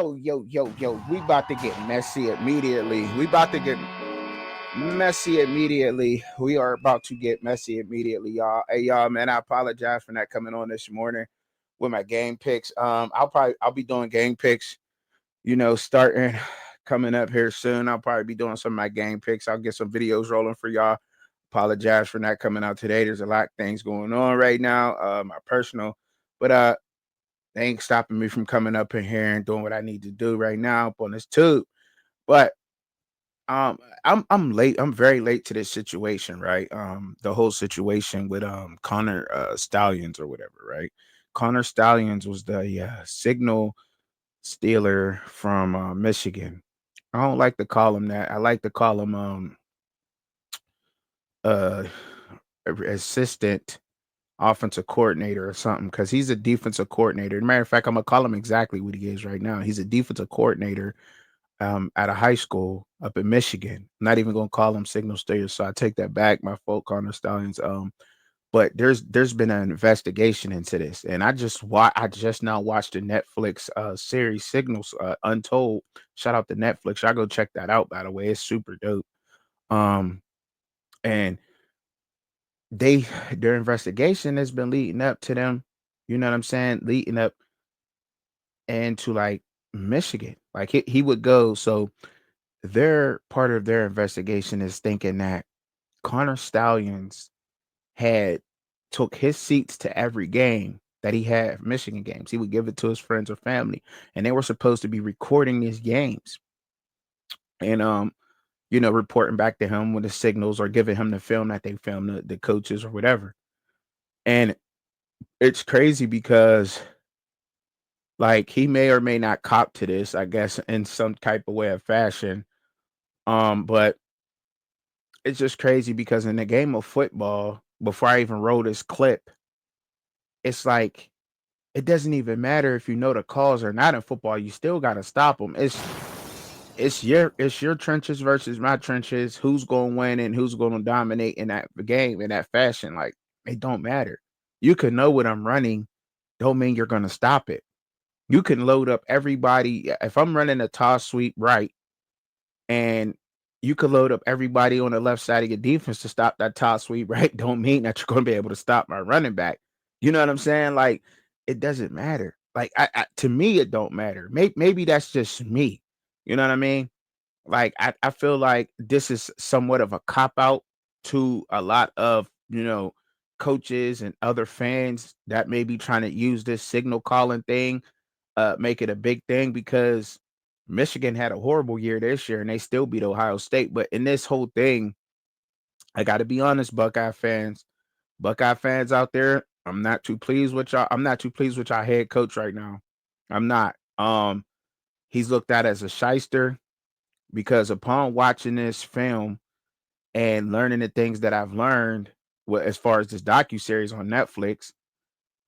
Yo. We about to get messy immediately. We about to get messy immediately. We are about to get messy immediately, y'all. Hey, y'all, man, I apologize for not coming on this morning with my game picks. I'll be doing game picks, starting coming up here soon. I'll probably be doing some of my game picks. I'll get some videos rolling for y'all. Apologize for not coming out today. There's a lot of things going on right now, my personal, but they ain't stopping me from coming up in here and doing what I need to do right now up on this tube. But I'm late. I'm very late to this situation, right? The whole situation with Connor Stallions or whatever, right? Connor Stallions was the signal stealer from Michigan. I don't like to call him that. I like to call him uh assistant offensive coordinator or something because he's a defensive coordinator. As a matter of fact, I'm gonna call him exactly what he is right now. He's a defensive coordinator at a high school up in Michigan. I'm not even gonna call him signal stealer, so I take that back. My fault, Connor Stallions. But there's been an investigation into this, and I just now watched the Netflix series Signals Untold. Shout out to Netflix. Y'all go check that out. By the way, it's super dope. Um, and they their investigation has been leading up to them, you know what I'm saying, leading up into like Michigan. Like he would go. So their part of their investigation is thinking that Connor Stallions had took his seats to every game that he had Michigan games. He would give it to his friends or family, and they were supposed to be recording these games and reporting back to him with the signals or giving him the film that they filmed the coaches or whatever. And it's crazy because like he may or may not cop to this, I guess, in some type of way of fashion. But it's just crazy because in the game of football, before I even wrote this clip, it's like it doesn't even matter if you know the calls or not in football. You still got to stop them. It's your trenches versus my trenches. Who's going to win and who's going to dominate in that game in that fashion? Like it don't matter. You can know what I'm running, don't mean you're going to stop it. You can load up everybody. If I'm running a toss sweep right, and you could load up everybody on the left side of your defense to stop that toss sweep, right? Don't mean that you're going to be able to stop my running back. You know what I'm saying? Like it doesn't matter. Like to me, it don't matter. Maybe that's just me. You know what I mean? Like I feel like this is somewhat of a cop out to a lot of coaches and other fans that may be trying to use this signal calling thing, make it a big thing because Michigan had a horrible year this year and they still beat Ohio State. But in this whole thing, I got to be honest, Buckeye fans out there, I'm not too pleased with y'all. I'm not too pleased with y'all head coach right now. I'm not. He's looked at as a shyster because upon watching this film and learning the things that I've learned as far as this docuseries on Netflix,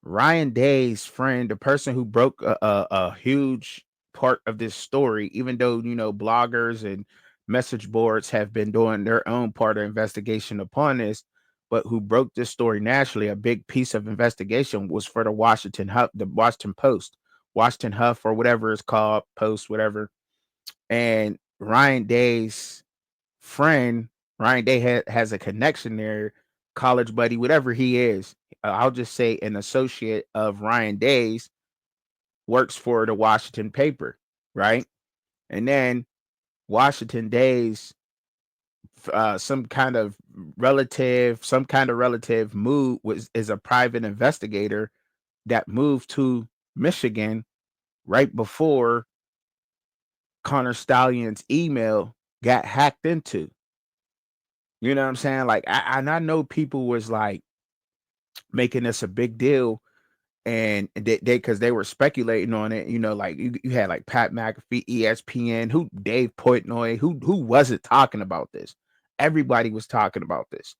Ryan Day's friend, the person who broke a huge part of this story, even though, bloggers and message boards have been doing their own part of investigation upon this, but who broke this story nationally, a big piece of investigation was for the Washington Post, Washington Huff, or whatever it's called, Post, whatever. And Ryan Day's friend, Ryan Day has a connection there, college buddy, whatever he is. I'll just say an associate of Ryan Day's works for the Washington paper, right? And then Washington Days, some kind of relative move is a private investigator that moved to Michigan right before Connor Stallion's email got hacked into. You know what I'm saying? Like I know people was like making this a big deal, and they because they were speculating on it. Like you had like Pat McAfee, ESPN, who Dave Portnoy, who wasn't talking about this. Everybody was talking about this,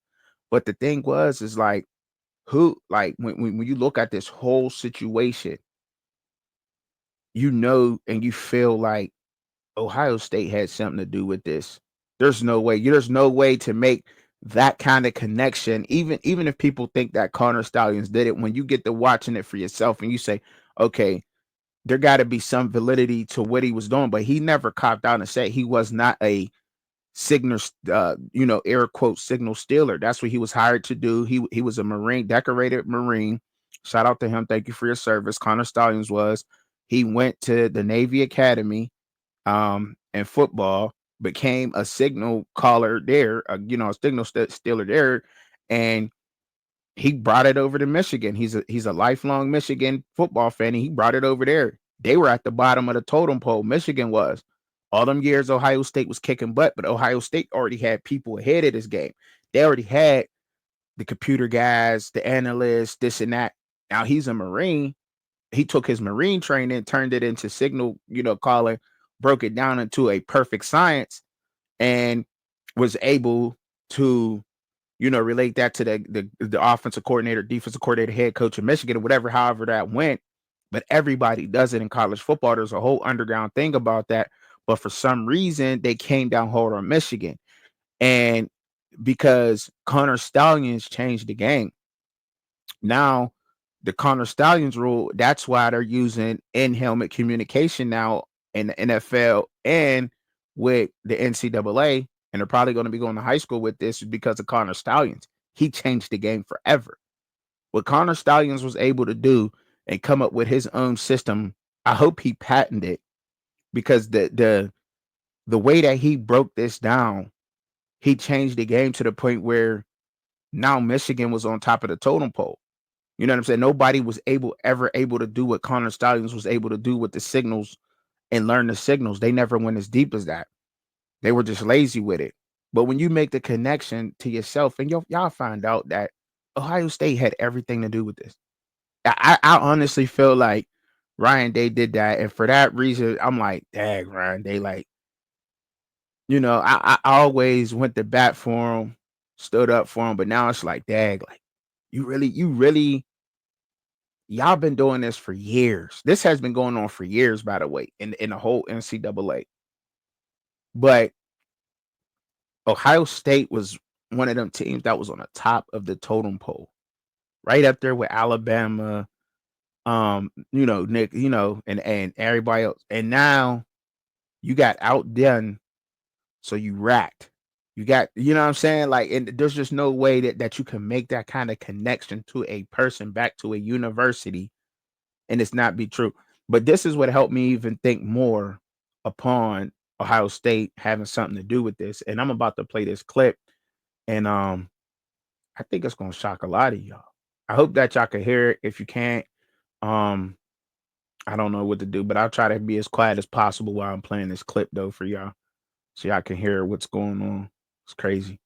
but the thing is like who like when you look at this whole situation, and you feel like Ohio State had something to do with this. There's no way to make that kind of connection. Even if people think that Connor Stallions did it, when you get to watching it for yourself and you say, okay, there got to be some validity to what he was doing. But he never copped out and said he was not a signal, air quote signal stealer. That's what he was hired to do. He was a Marine, decorated Marine. Shout out to him. Thank you for your service. Connor Stallions was. He went to the Navy Academy in football, became a signal caller there, a signal stealer there, and he brought it over to Michigan. He's a lifelong Michigan football fan, and he brought it over there. They were at the bottom of the totem pole. Michigan was. All them years Ohio State was kicking butt, but Ohio State already had people ahead of this game. They already had the computer guys, the analysts, this and that. Now he's a Marine. He took his Marine training, turned it into signal, calling, broke it down into a perfect science, and was able to relate that to the offensive coordinator, defensive coordinator, head coach of Michigan, or whatever, however that went. But everybody does it in college football. There's a whole underground thing about that. But for some reason, they came down hard on Michigan. And because Connor Stallions changed the game, now the Connor Stallions rule, that's why they're using in-helmet communication now in the NFL and with the NCAA, and they're probably going to be going to high school with this because of Connor Stallions. He changed the game forever. What Connor Stallions was able to do and come up with his own system, I hope he patented it, because the way that he broke this down, he changed the game to the point where now Michigan was on top of the totem pole. You know what I'm saying? Nobody was ever able to do what Connor Stallions was able to do with the signals and learn the signals. They never went as deep as that. They were just lazy with it. But when you make the connection to yourself, and y'all find out that Ohio State had everything to do with this. I honestly feel like Ryan Day did that, and for that reason, I'm like, dang, Ryan Day, like, I always went to bat for him, stood up for him, but now it's like, dang, like, you really, y'all been doing this for years. This has been going on for years, by the way, in the whole NCAA. But Ohio State was one of them teams that was on the top of the totem pole, right up there with Alabama, Nick, and everybody else. And now you got outdone, so you racked. You got, you know what I'm saying? Like, and there's just no way that you can make that kind of connection to a person back to a university and it's not be true. But this is what helped me even think more upon Ohio State having something to do with this. And I'm about to play this clip, and I think it's gonna shock a lot of y'all. I hope that y'all can hear it. If you can't, um, I don't know what to do, but I'll try to be as quiet as possible while I'm playing this clip though for y'all, so y'all can hear what's going on. It's crazy.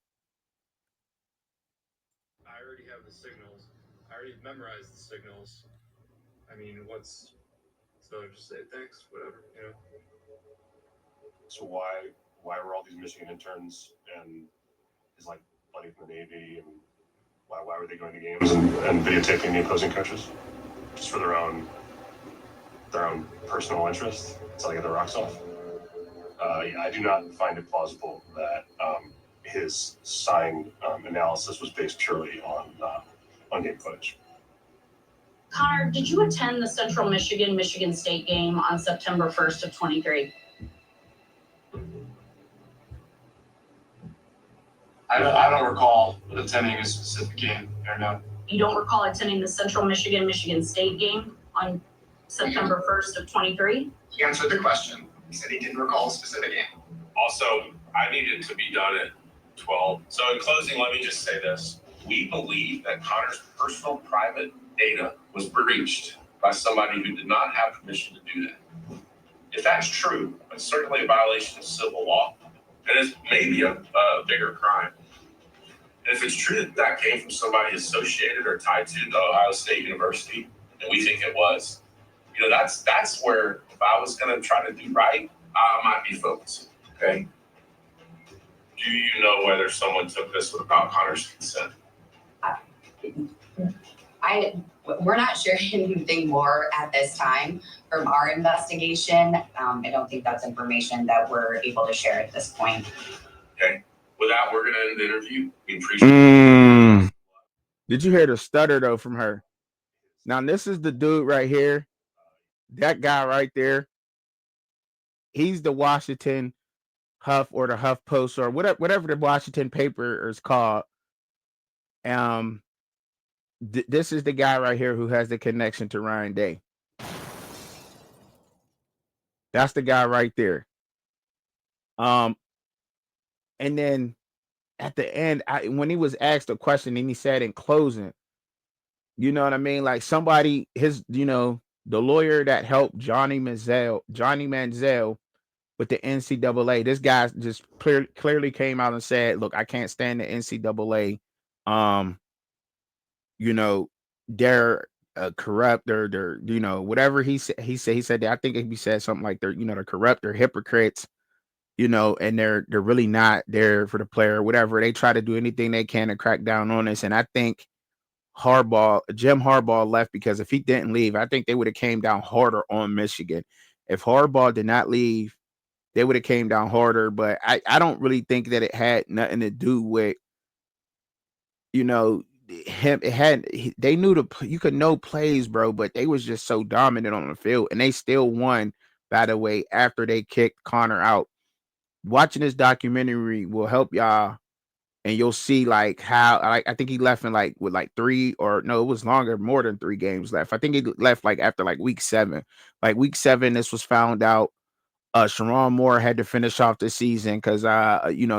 I already have the signals. I already memorized the signals. I mean, what's so just say thanks, whatever, you know. So why were all these Michigan interns and his like buddy from the Navy, and why were they going to games and videotaping the opposing coaches just for their own personal interest to like get their rocks off? Yeah, I do not find it plausible that his sign analysis was based purely on game footage. Connor, did you attend the Central Michigan State game on September 1st of 23? I don't recall attending a specific game or no. You don't recall attending the Central Michigan State game on September 1st of 23? He answered the question. He said he didn't recall a specific game. Also, I needed to be done at 12. So in closing, let me just say this. We believe that Connor's personal private data was breached by somebody who did not have permission to do that. If that's true, it's certainly a violation of civil law, and it's maybe a bigger crime. And if it's true that that came from somebody associated or tied to the Ohio State University, and we think it was, that's where if I was going to try to do right, I might be focusing. Okay. Do you know whether someone took this without Connor's consent? We're not sharing anything more at this time from our investigation. I don't think that's information that we're able to share at this point. Okay. With that, we're going to end the interview. We appreciate Did you hear the stutter though from her? Now this is the dude right here That guy right there, he's the Washington Huff or the Huff Post or whatever the Washington paper is called. This is the guy right here who has the connection to Ryan Day. That's the guy right there. And then at the end, when he was asked a question and he said in closing, you know what I mean? Like somebody, the lawyer that helped Johnny Manziel with the NCAA, this guy just clearly came out and said, look, I can't stand the NCAA. They're corrupt, they're whatever he said. He said that, I think he said something like they're corrupt, they're hypocrites, and they're really not there for the player, whatever. They try to do anything they can to crack down on this. And I think Jim Harbaugh left because if he didn't leave, I think they would have came down harder on Michigan. If Harbaugh did not leave, they would have came down harder. But I don't really think that it had nothing to do with, him. They knew you could know plays, bro, but they was just so dominant on the field, and they still won, by the way, after they kicked Connor out. Watching this documentary will help y'all, and you'll see like how, I think he left in with three, or no, it was longer, more than 3 games left. I think he left after week 7. Week 7, this was found out. Sharon Moore had to finish off the season because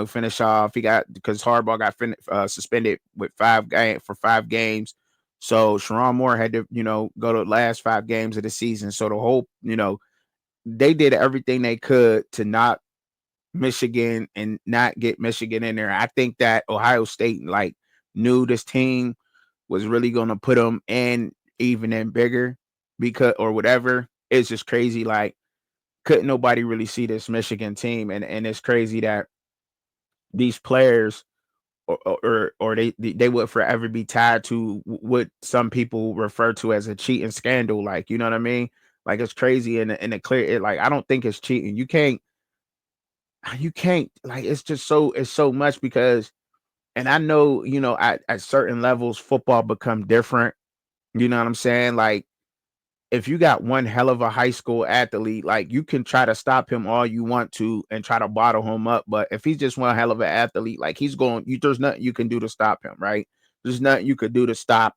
finish off. Because Harbaugh got suspended with 5 games. So Sharon Moore had to go to the last 5 games of the season. So the whole they did everything they could to not Michigan and not get Michigan in there. I think that Ohio State knew this team was really going to put them in even in bigger, because or whatever. It's just crazy. Couldn't nobody really see this Michigan team, and it's crazy that these players or they would forever be tied to what some people refer to as a cheating scandal. You know what I mean? It's crazy, and it clear. I don't think it's cheating. You can't it's just it's so much, because, and I know, at certain levels football become different. You know what I'm saying? If you got one hell of a high school athlete, you can try to stop him all you want to and try to bottle him up. But if he's just one hell of an athlete, there's nothing you can do to stop him, right? There's nothing you could do to stop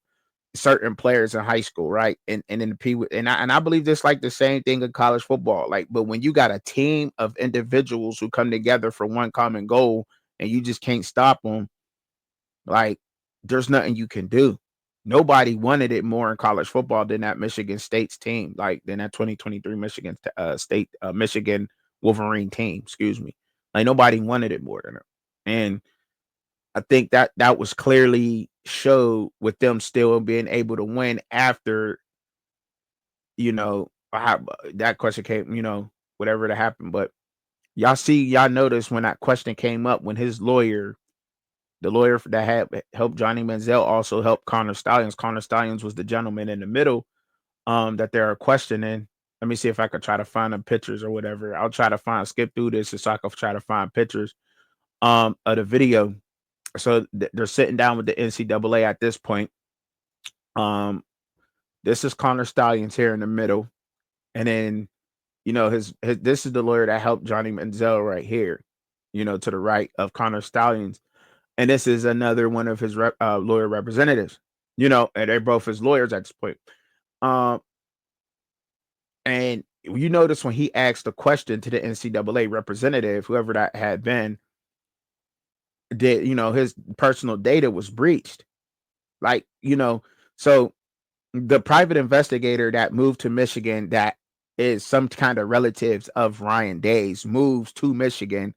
certain players in high school, right? And then I believe this the same thing in college football. But when you got a team of individuals who come together for one common goal and you just can't stop them, there's nothing you can do. Nobody wanted it more in college football than that Michigan State's team, than that 2023 Michigan Wolverine team, excuse me. Nobody wanted it more than it. And I think that was clearly showed with them still being able to win after, how that question came, whatever that happened. But y'all notice when that question came up, when his lawyer, the lawyer that had helped Johnny Manziel, also helped Connor Stallions. Connor Stallions was the gentleman in the middle that they're questioning. Let me see if I could try to find the pictures or whatever. I'll try to skip through this so I can try to find pictures of the video. So they're sitting down with the NCAA at this point. This is Connor Stallions here in the middle, and then his this is the lawyer that helped Johnny Manziel right here, to the right of Connor Stallions. And this is another one of his lawyer representatives, and they're both his lawyers at this point. And you notice when he asked the question to the NCAA representative, whoever that had been, that, his personal data was breached. So the private investigator that moved to Michigan, that is some kind of relatives of Ryan Day's, moves to Michigan,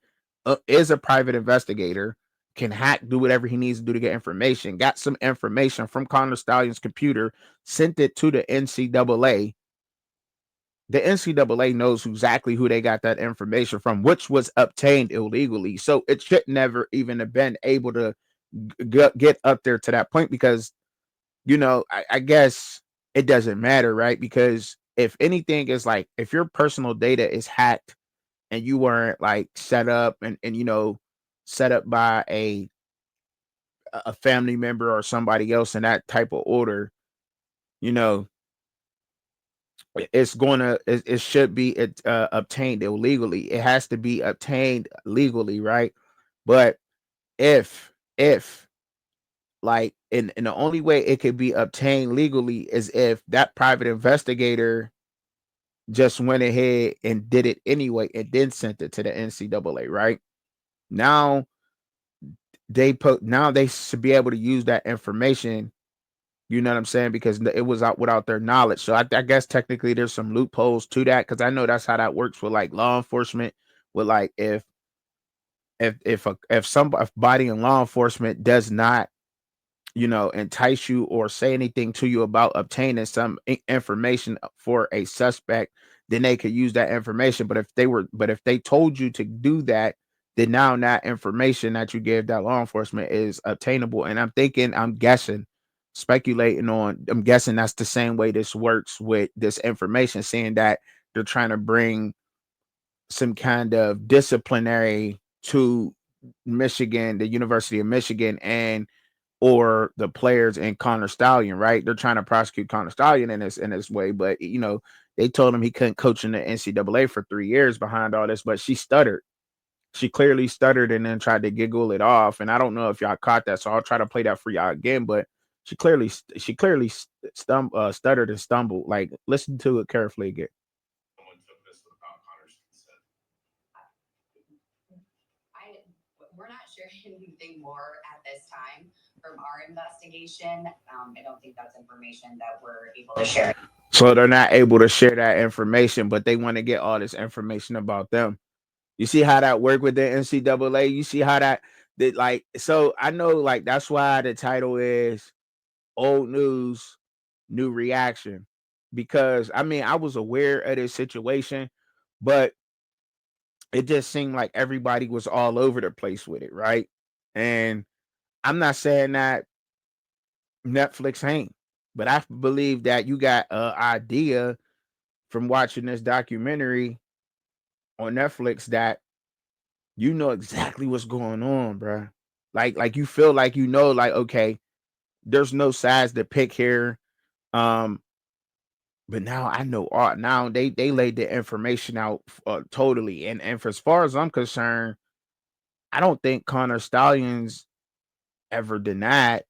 is a private investigator, can hack, do whatever he needs to do to get information, got some information from Connor Stallion's computer, sent it to the NCAA. The NCAA knows exactly who they got that information from, which was obtained illegally. So it should never even have been able to get up there to that point, because, I guess it doesn't matter, right? Because if anything is if your personal data is hacked and you weren't set up and set up by a family member or somebody else in that type of order, it should be obtained illegally. It has to be obtained legally, right? But if like and the only way it could be obtained legally is if that private investigator just went ahead and did it anyway and then sent it to the NCAA, right? Now now they should be able to use that information, you know what I'm saying, because it was out without their knowledge. So I guess technically there's some loopholes to that, because I know that's how that works with like law enforcement. With like if somebody in law enforcement does not, you know, entice you or say anything to you about obtaining some information for a suspect, then they could use that information. But if they told you to do that, then now that information that you gave that law enforcement is obtainable. And I'm guessing, I'm guessing that's the same way this works with this information, saying that they're trying to bring some kind of disciplinary to Michigan, the University of Michigan, and or the players in Connor Stallion, right? They're trying to prosecute Connor Stallion in this way, but you know, they told him he couldn't coach in the NCAA for 3 years behind all this, but she stuttered. She clearly stuttered and then tried to giggle it off. And I don't know if y'all caught that, so I'll try to play that for y'all again. But she clearly stuttered and stumbled. Like, listen to it carefully again. Someone took this without Connor's consent. We're not sharing anything more at this time from our investigation. I don't think that's information that we're able to share. So they're not able to share that information, but they want to get all this information about them. You see how that worked with the NCAA? You see how that like, so I know like that's why the title is Old News, New Reaction. Because I mean, I was aware of this situation, but it just seemed like everybody was all over the place with it, right? And I'm not saying that Netflix ain't, but I believe that you got an idea from watching this documentary on Netflix that you know exactly what's going on, bro. Like you feel like you know, like, okay, there's no sides to pick here. Um, but now I know all. Now they laid the information out totally, and for as far as I'm concerned, I don't think Connor Stallions ever denied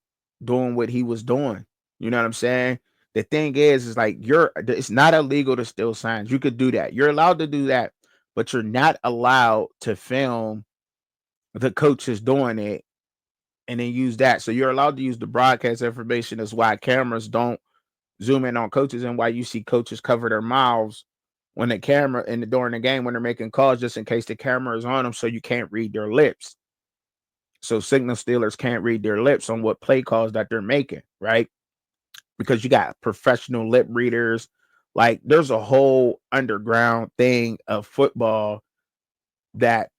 doing what he was doing. You know what I'm saying? The thing is like it's not illegal to steal signs. You could do that. You're allowed to do that, but you're not allowed to film the coaches doing it and then use that. So you're allowed to use the broadcast information. That's why cameras don't zoom in on coaches, and why you see coaches cover their mouths when the camera during the game when they're making calls, just in case the camera is on them, so you can't read their lips. So signal stealers can't read their lips on what play calls that they're making, right? Because you got professional lip readers. Like there's a whole underground thing of football that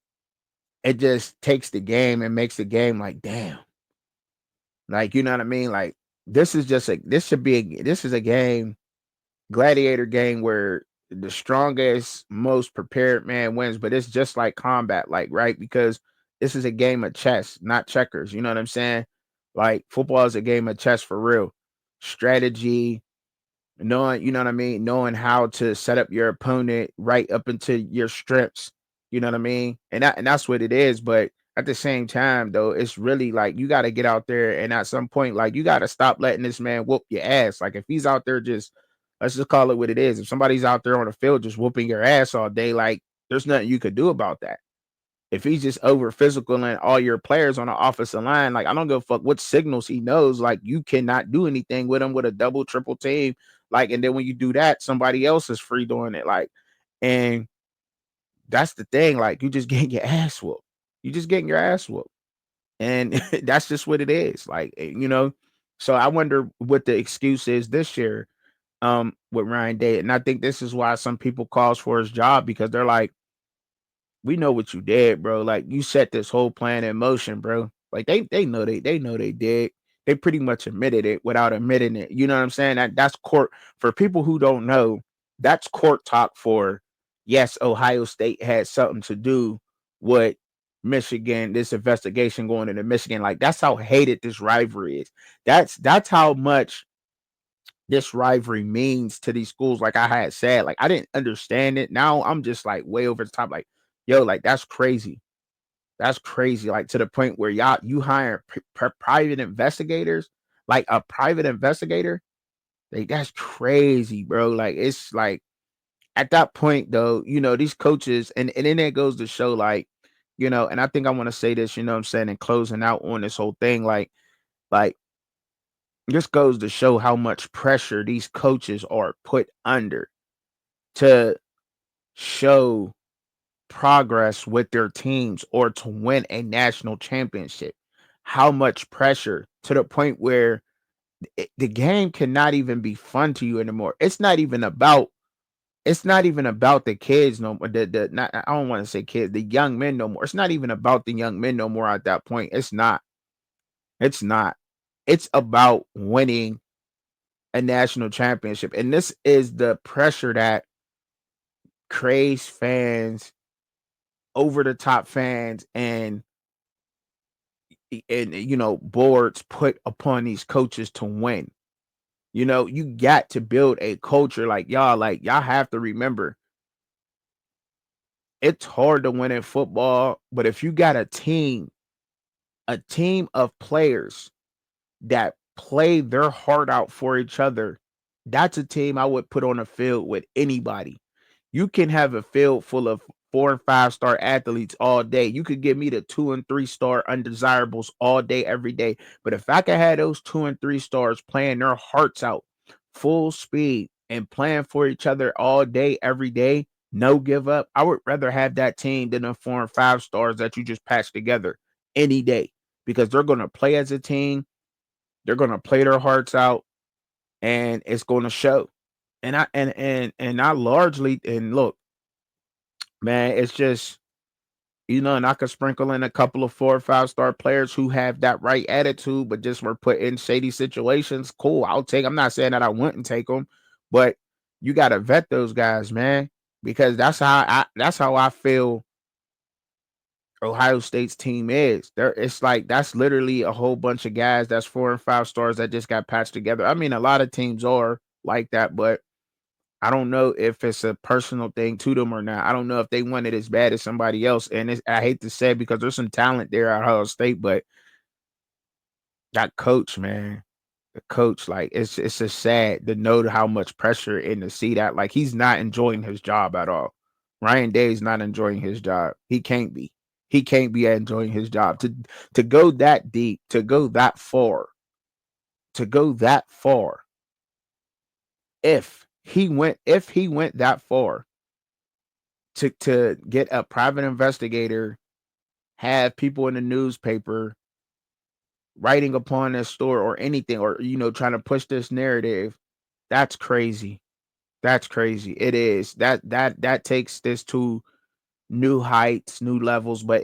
it just takes the game and makes the game like, damn. Like, you know what I mean? Like this is a game, gladiator game where the strongest, most prepared man wins, but it's just like combat, like, right? Because this is a game of chess, not checkers. You know what I'm saying? Like football is a game of chess for real. Strategy, knowing, you know what I mean, knowing how to set up your opponent right up into your strips, you know what I mean, and that's what it is. But at the same time, though, it's really like you got to get out there, and at some point, like you got to stop letting this man whoop your ass. Like if he's out there, just let's just call it what it is. If somebody's out there on the field just whooping your ass all day, like there's nothing you could do about that. If he's just over physical and all your players on the offensive line, like I don't give a fuck what signals he knows. Like you cannot do anything with him with a double, triple team. Like, and then when you do that, somebody else is free doing it. Like, and that's the thing. Like, you just getting your ass whooped. You just getting your ass whooped. And that's just what it is. Like, you know. So I wonder what the excuse is this year with Ryan Day. And I think this is why some people calls for his job, because they're like, we know what you did, bro. Like you set this whole plan in motion, bro. Like they know they did. They pretty much admitted it without admitting it. You know what I'm saying? That's court for people who don't know. That's court talk for yes, Ohio State had something to do with Michigan, this investigation going into Michigan. Like that's how hated this rivalry is. That's how much this rivalry means to these schools. Like I had said, like I didn't understand it. Now I'm just like way over the top. Like, yo, like that's crazy. That's crazy. Like to the point where you hire private investigators, like a private investigator. Like that's crazy, bro. Like it's like at that point though, these coaches, and then it goes to show, like, and I think I want to say this, what I'm saying, and closing out on this whole thing, like this goes to show how much pressure these coaches are put under to show progress with their teams or to win a national championship. How much pressure, to the point where the game cannot even be fun to you anymore. It's not even about the kids no more. I don't want to say kids, the young men no more. It's not even about the young men no more at that point. It's not. It's not. It's about winning a national championship. And this is the pressure that craze fans, over the top fans, and boards put upon these coaches to win. You got to build a culture. Like y'all have to remember, it's hard to win in football, but if you got a team of players that play their heart out for each other, that's a team I would put on a field with anybody. You can have a field full of 4 and 5 star athletes all day. You could give me the 2 and 3 star undesirables all day, every day. But if I could have those 2 and 3 stars playing their hearts out, full speed, and playing for each other all day, every day, no give up, I would rather have that team than the 4 and 5 stars that you just patched together any day, because they're going to play as a team. They're going to play their hearts out, and it's going to show. And I largely, and look, man, it's just, and I could sprinkle in a couple of 4 or 5 star players who have that right attitude, but just were put in shady situations. Cool, I'll take. I'm not saying that I wouldn't take them, but you got to vet those guys, man, because that's how I feel Ohio State's team is. It's like that's literally a whole bunch of guys that's 4 and 5 stars that just got patched together. I mean, a lot of teams are like that, but I don't know if it's a personal thing to them or not. I don't know if they want it as bad as somebody else. And I hate to say it, because there's some talent there at Ohio State, but that coach, man, the coach, like it's just sad to know how much pressure and to see that, like, he's not enjoying his job at all. Ryan Day's not enjoying his job. He can't be. He can't be enjoying his job. To go that deep, to go that far, to go that far. If he went that far to get a private investigator, have people in the newspaper writing upon this story or anything, or trying to push this narrative, that's crazy. That's crazy. It is. That takes this to new heights, new levels. But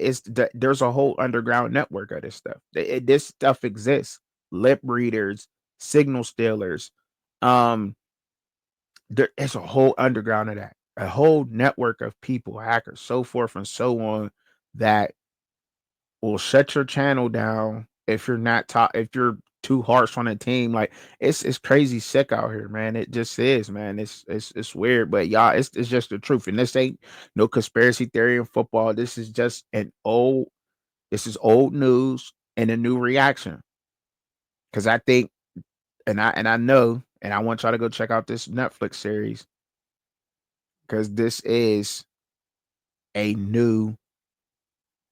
there's a whole underground network of this stuff. This stuff exists. Lip readers, signal stealers. There's a whole underground of that. A whole network of people, hackers, so forth and so on, that will shut your channel down if you're not if you're too harsh on a team. Like, it's crazy sick out here, man. It just is, man. It's weird, but y'all, it's just the truth. And this ain't no conspiracy theory in football. This is just old news and a new reaction. Because I think, and I know, and I want y'all to go check out this Netflix series, because this is a new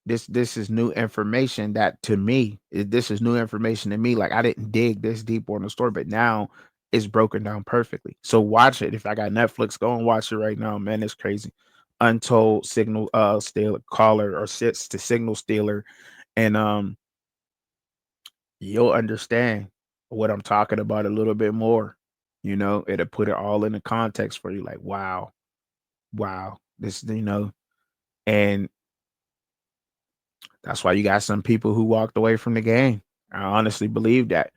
this is new information that, to me, this is new information to me. Like, I didn't dig this deep on the story, but now it's broken down perfectly. So watch it. If I got Netflix, go and watch it right now, man. It's crazy. Untold signal stealer caller, or sits to signal stealer, and you'll understand what I'm talking about a little bit more. It'll put it all in the context for you. Like, wow, this, and that's why you got some people who walked away from the game. I honestly believe that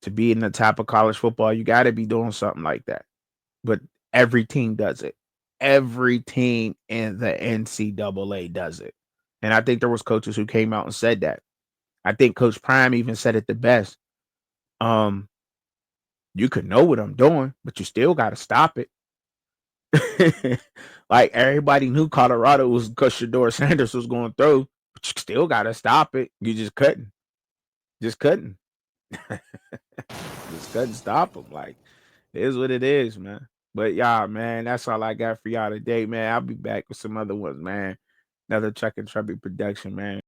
to be in the top of college football, you got to be doing something like that. But every team does it. Every team in the NCAA does it. And I think there was coaches who came out and said that. I think Coach Prime even said it the best. You could know what I'm doing, but you still got to stop it. Like everybody knew Colorado was because Shador Sanders was going through, but you still got to stop it. You just couldn't. Just couldn't. Just couldn't stop him. Like, it is what it is, man. But y'all, man, that's all I got for y'all today, man. I'll be back with some other ones, man. Another Chuck and Chubby production, man.